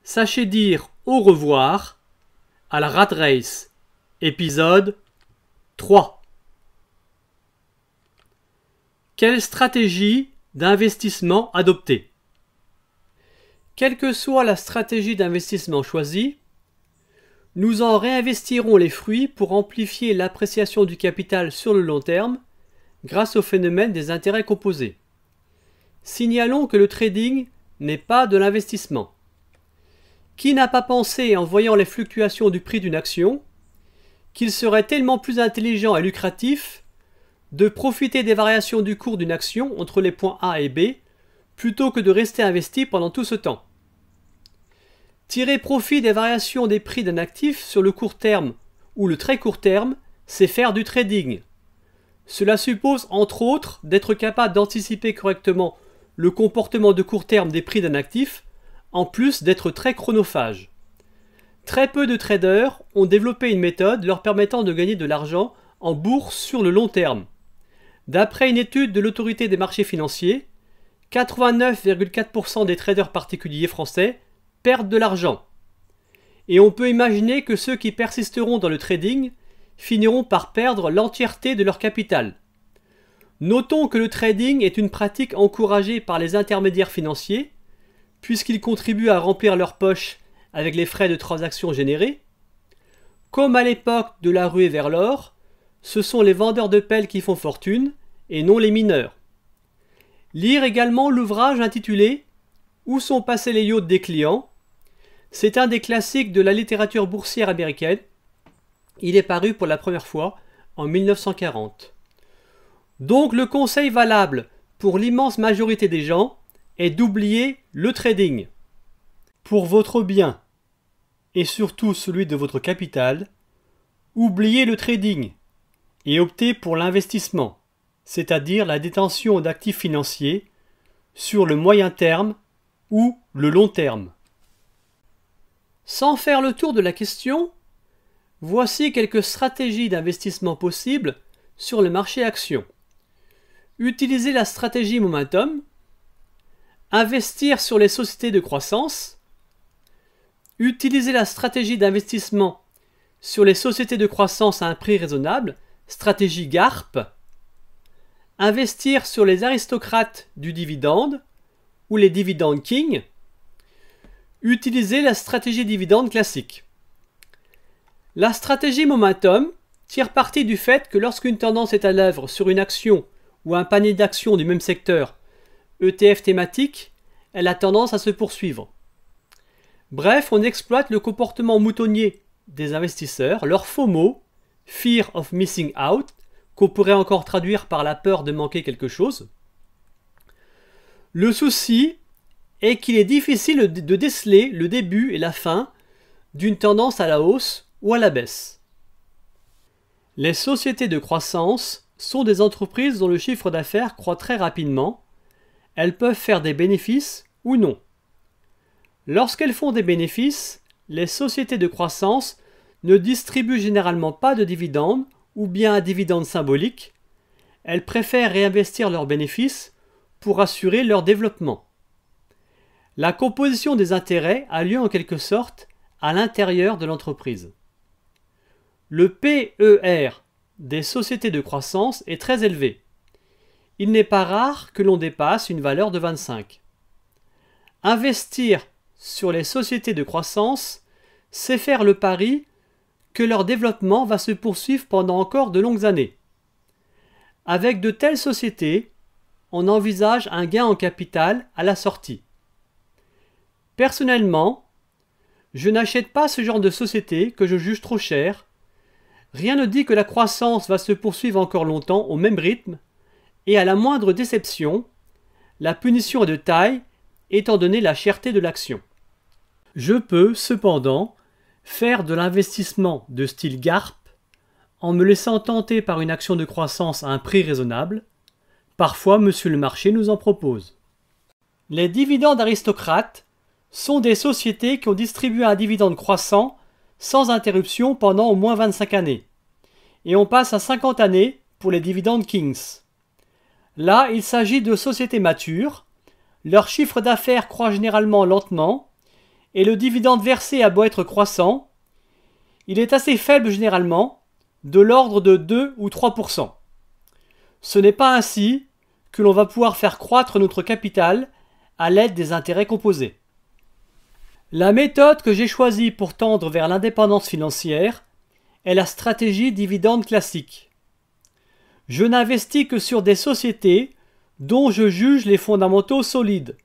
Sachez dire au revoir à la Rat Race, épisode 3. Quelle stratégie d'investissement adopter? Quelle que soit la stratégie d'investissement choisie, nous en réinvestirons les fruits pour amplifier l'appréciation du capital sur le long terme grâce au phénomène des intérêts composés. Signalons que le trading n'est pas de l'investissement. Qui n'a pas pensé, en voyant les fluctuations du prix d'une action, qu'il serait tellement plus intelligent et lucratif de profiter des variations du cours d'une action entre les points A et B plutôt que de rester investi pendant tout ce temps? Tirer profit des variations des prix d'un actif sur le court terme ou le très court terme, c'est faire du trading. Cela suppose entre autres d'être capable d'anticiper correctement le comportement de court terme des prix d'un actif, en plus d'être très chronophage. Très peu de traders ont développé une méthode leur permettant de gagner de l'argent en bourse sur le long terme. D'après une étude de l'autorité des marchés financiers, 89,4% des traders particuliers français perdent de l'argent. Et on peut imaginer que ceux qui persisteront dans le trading finiront par perdre l'entièreté de leur capital. Notons que le trading est une pratique encouragée par les intermédiaires financiers, puisqu'ils contribuent à remplir leur poche avec les frais de transaction générés. Comme à l'époque de la ruée vers l'or, ce sont les vendeurs de pelles qui font fortune, et non les mineurs. Lire également l'ouvrage intitulé « Où sont passés les yachts des clients ?» C'est un des classiques de la littérature boursière américaine. Il est paru pour la première fois en 1940. Donc le conseil valable pour l'immense majorité des gens est d'oublier le trading. Pour votre bien, et surtout celui de votre capital, oubliez le trading et optez pour l'investissement, c'est-à-dire la détention d'actifs financiers sur le moyen terme ou le long terme. Sans faire le tour de la question, voici quelques stratégies d'investissement possibles sur le marché actions. Utilisez la stratégie momentum, investir sur les sociétés de croissance, utiliser la stratégie d'investissement sur les sociétés de croissance à un prix raisonnable, stratégie GARP, investir sur les aristocrates du dividende ou les dividend kings, utiliser la stratégie dividende classique. La stratégie momentum tire parti du fait que lorsqu'une tendance est à l'œuvre sur une action ou un panier d'actions du même secteur, ETF thématique, elle a tendance à se poursuivre. Bref, on exploite le comportement moutonnier des investisseurs, leur FOMO, Fear of Missing Out, qu'on pourrait encore traduire par la peur de manquer quelque chose. Le souci est qu'il est difficile de déceler le début et la fin d'une tendance à la hausse ou à la baisse. Les sociétés de croissance sont des entreprises dont le chiffre d'affaires croît très rapidement. Elles peuvent faire des bénéfices ou non. Lorsqu'elles font des bénéfices, les sociétés de croissance ne distribuent généralement pas de dividendes ou bien un dividende symbolique. Elles préfèrent réinvestir leurs bénéfices pour assurer leur développement. La composition des intérêts a lieu en quelque sorte à l'intérieur de l'entreprise. Le PER des sociétés de croissance est très élevé. Il n'est pas rare que l'on dépasse une valeur de 25. Investir sur les sociétés de croissance, c'est faire le pari que leur développement va se poursuivre pendant encore de longues années. Avec de telles sociétés, on envisage un gain en capital à la sortie. Personnellement, je n'achète pas ce genre de société que je juge trop cher. Rien ne dit que la croissance va se poursuivre encore longtemps au même rythme, et à la moindre déception, la punition est de taille étant donné la cherté de l'action. Je peux, cependant, faire de l'investissement de style GARP en me laissant tenter par une action de croissance à un prix raisonnable. Parfois, monsieur le marché nous en propose. Les dividendes aristocrates sont des sociétés qui ont distribué un dividende croissant sans interruption pendant au moins 25 années. Et on passe à 50 années pour les dividendes kings. Là, il s'agit de sociétés matures. Leur chiffre d'affaires croît généralement lentement et le dividende versé a beau être croissant, il est assez faible généralement, de l'ordre de 2 ou 3%. Ce n'est pas ainsi que l'on va pouvoir faire croître notre capital à l'aide des intérêts composés. La méthode que j'ai choisie pour tendre vers l'indépendance financière est la stratégie dividende classique. Je n'investis que sur des sociétés dont je juge les fondamentaux solides.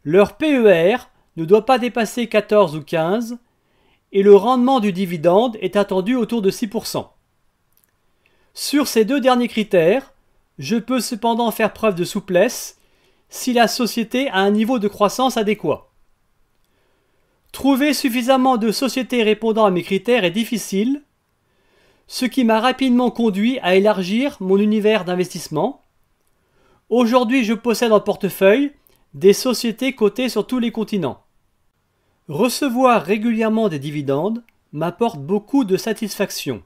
Leur PER ne doit pas dépasser 14 ou 15 et le rendement du dividende est attendu autour de 6%. Sur ces deux derniers critères, je peux cependant faire preuve de souplesse si la société a un niveau de croissance adéquat. Trouver suffisamment de sociétés répondant à mes critères est difficile, ce qui m'a rapidement conduit à élargir mon univers d'investissement. Aujourd'hui, je possède en portefeuille des sociétés cotées sur tous les continents. Recevoir régulièrement des dividendes m'apporte beaucoup de satisfaction.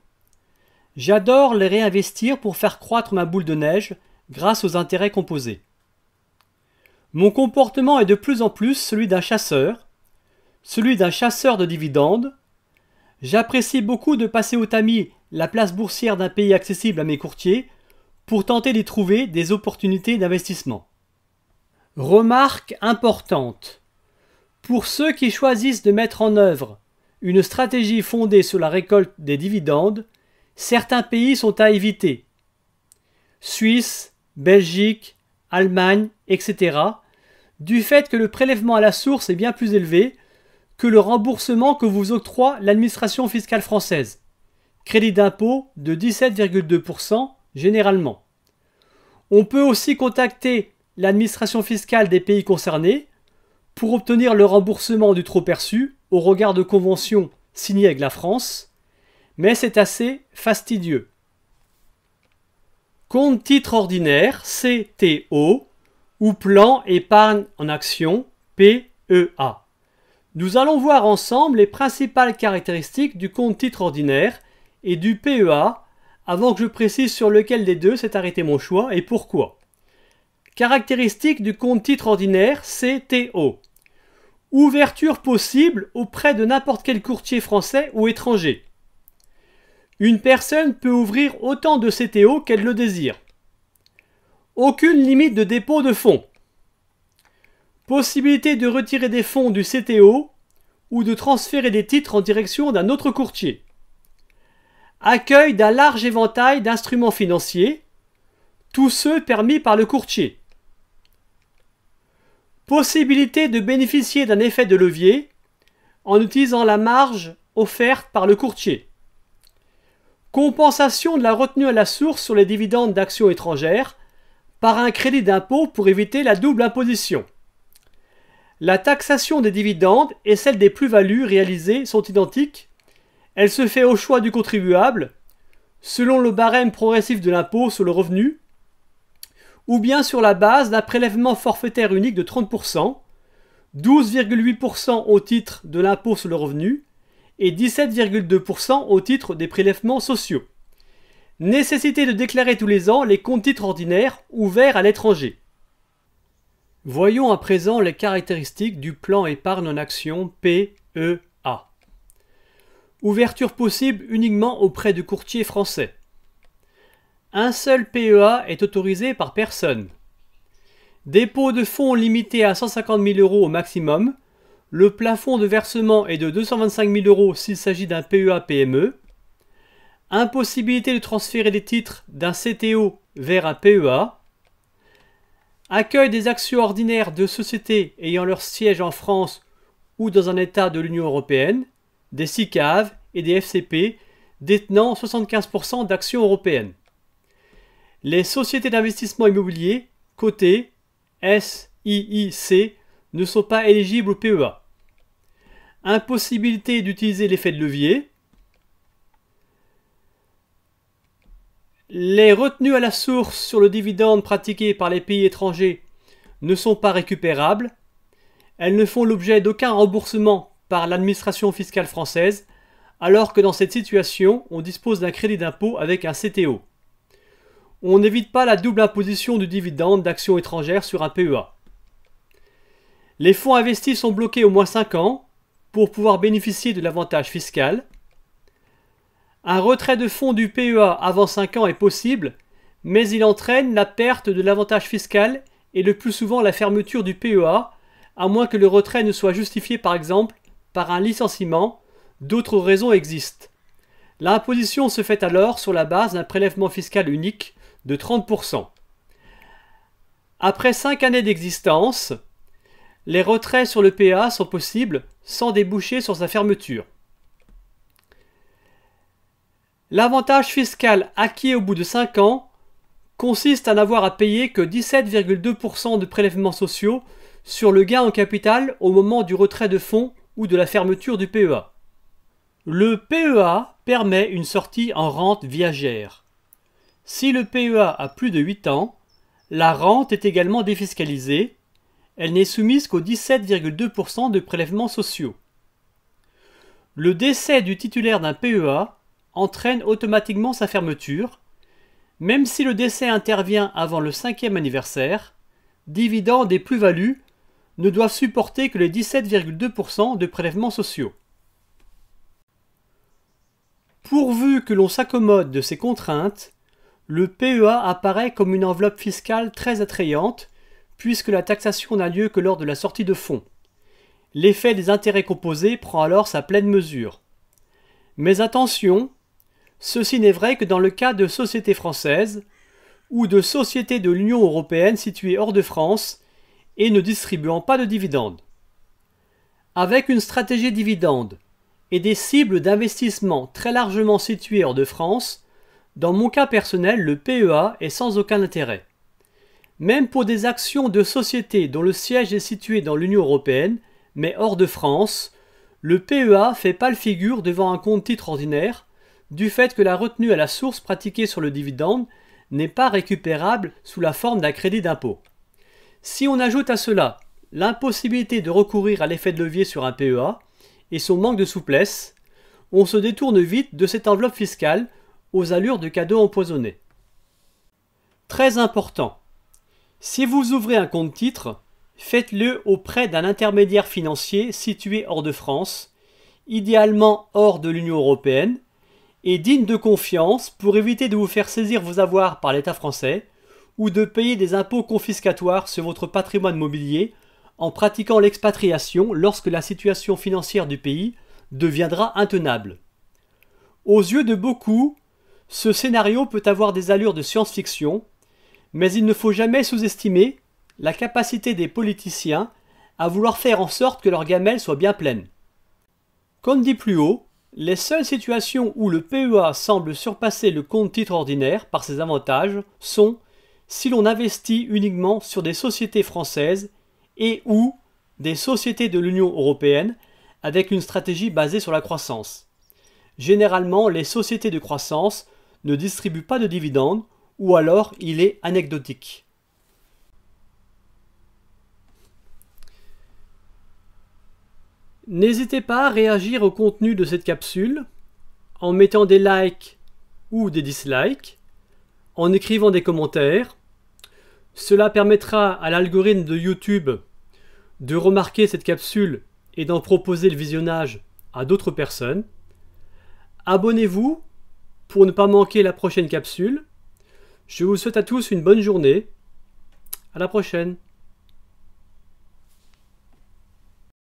J'adore les réinvestir pour faire croître ma boule de neige grâce aux intérêts composés. Mon comportement est de plus en plus celui d'un chasseur de dividendes. J'apprécie beaucoup de passer au tamis la place boursière d'un pays accessible à mes courtiers pour tenter d'y trouver des opportunités d'investissement. Remarque importante. Pour ceux qui choisissent de mettre en œuvre une stratégie fondée sur la récolte des dividendes, certains pays sont à éviter. Suisse, Belgique, Allemagne, etc. du fait que le prélèvement à la source est bien plus élevé que le remboursement que vous octroie l'administration fiscale française. Crédit d'impôt de 17,2% généralement. On peut aussi contacter l'administration fiscale des pays concernés pour obtenir le remboursement du trop perçu au regard de conventions signées avec la France, mais c'est assez fastidieux. Compte titre ordinaire, CTO, ou plan épargne en action, PEA. Nous allons voir ensemble les principales caractéristiques du compte titre ordinaire et du PEA avant que je précise sur lequel des deux s'est arrêté mon choix et pourquoi. Caractéristiques du compte titre ordinaire CTO. Ouverture possible auprès de n'importe quel courtier français ou étranger. Une personne peut ouvrir autant de CTO qu'elle le désire. Aucune limite de dépôt de fonds. Possibilité de retirer des fonds du CTO ou de transférer des titres en direction d'un autre courtier. Accueil d'un large éventail d'instruments financiers, tous ceux permis par le courtier. Possibilité de bénéficier d'un effet de levier en utilisant la marge offerte par le courtier. Compensation de la retenue à la source sur les dividendes d'actions étrangères par un crédit d'impôt pour éviter la double imposition. La taxation des dividendes et celle des plus-values réalisées sont identiques. Elle se fait au choix du contribuable, selon le barème progressif de l'impôt sur le revenu, ou bien sur la base d'un prélèvement forfaitaire unique de 30%, 12,8% au titre de l'impôt sur le revenu et 17,2% au titre des prélèvements sociaux. Nécessité de déclarer tous les ans les comptes titres ordinaires ouverts à l'étranger. Voyons à présent les caractéristiques du plan épargne en action PEA. Ouverture possible uniquement auprès de courtiers français. Un seul PEA est autorisé par personne. Dépôt de fonds limité à 150 000 € au maximum. Le plafond de versement est de 225 000 € s'il s'agit d'un PEA-PME. Impossibilité de transférer des titres d'un CTO vers un PEA. Accueil des actions ordinaires de sociétés ayant leur siège en France ou dans un État de l'Union européenne, des SICAV et des FCP détenant 75% d'actions européennes. Les sociétés d'investissement immobilier cotées SIIC ne sont pas éligibles au PEA. Impossibilité d'utiliser l'effet de levier. Les retenues à la source sur le dividende pratiquées par les pays étrangers ne sont pas récupérables. Elles ne font l'objet d'aucun remboursement par l'administration fiscale française, alors que dans cette situation, on dispose d'un crédit d'impôt avec un CTO. On n'évite pas la double imposition du dividende d'actions étrangères sur un PEA. Les fonds investis sont bloqués au moins 5 ans pour pouvoir bénéficier de l'avantage fiscal. Un retrait de fonds du PEA avant 5 ans est possible, mais il entraîne la perte de l'avantage fiscal et le plus souvent la fermeture du PEA, à moins que le retrait ne soit justifié par exemple par un licenciement. D'autres raisons existent. L'imposition se fait alors sur la base d'un prélèvement fiscal unique de 30%. Après 5 années d'existence, les retraits sur le PEA sont possibles sans déboucher sur sa fermeture. L'avantage fiscal acquis au bout de 5 ans consiste à n'avoir à payer que 17,2% de prélèvements sociaux sur le gain en capital au moment du retrait de fonds ou de la fermeture du PEA. Le PEA permet une sortie en rente viagère. Si le PEA a plus de 8 ans, la rente est également défiscalisée. Elle n'est soumise qu'aux 17,2% de prélèvements sociaux. Le décès du titulaire d'un PEA entraîne automatiquement sa fermeture. Même si le décès intervient avant le 5e anniversaire, dividendes et plus-values ne doivent supporter que les 17,2% de prélèvements sociaux. Pourvu que l'on s'accommode de ces contraintes, le PEA apparaît comme une enveloppe fiscale très attrayante puisque la taxation n'a lieu que lors de la sortie de fonds. L'effet des intérêts composés prend alors sa pleine mesure. Mais attention, ceci n'est vrai que dans le cas de sociétés françaises ou de sociétés de l'Union européenne situées hors de France et ne distribuant pas de dividendes. Avec une stratégie dividende et des cibles d'investissement très largement situées hors de France, dans mon cas personnel, le PEA est sans aucun intérêt. Même pour des actions de sociétés dont le siège est situé dans l'Union européenne, mais hors de France, le PEA fait pâle figure devant un compte titre ordinaire, du fait que la retenue à la source pratiquée sur le dividende n'est pas récupérable sous la forme d'un crédit d'impôt. Si on ajoute à cela l'impossibilité de recourir à l'effet de levier sur un PEA et son manque de souplesse, on se détourne vite de cette enveloppe fiscale aux allures de cadeaux empoisonnés. Très important. Si vous ouvrez un compte titre, faites-le auprès d'un intermédiaire financier situé hors de France, idéalement hors de l'Union européenne, et digne de confiance pour éviter de vous faire saisir vos avoirs par l'État français ou de payer des impôts confiscatoires sur votre patrimoine mobilier en pratiquant l'expatriation lorsque la situation financière du pays deviendra intenable. Aux yeux de beaucoup, ce scénario peut avoir des allures de science-fiction, mais il ne faut jamais sous-estimer la capacité des politiciens à vouloir faire en sorte que leur gamelle soit bien pleine. Comme dit plus haut, les seules situations où le PEA semble surpasser le compte titre ordinaire par ses avantages sont si l'on investit uniquement sur des sociétés françaises et ou des sociétés de l'Union européenne avec une stratégie basée sur la croissance. Généralement, les sociétés de croissance ne distribuent pas de dividendes ou alors il est anecdotique. N'hésitez pas à réagir au contenu de cette capsule en mettant des likes ou des dislikes, en écrivant des commentaires. Cela permettra à l'algorithme de YouTube de remarquer cette capsule et d'en proposer le visionnage à d'autres personnes. Abonnez-vous pour ne pas manquer la prochaine capsule. Je vous souhaite à tous une bonne journée. À la prochaine.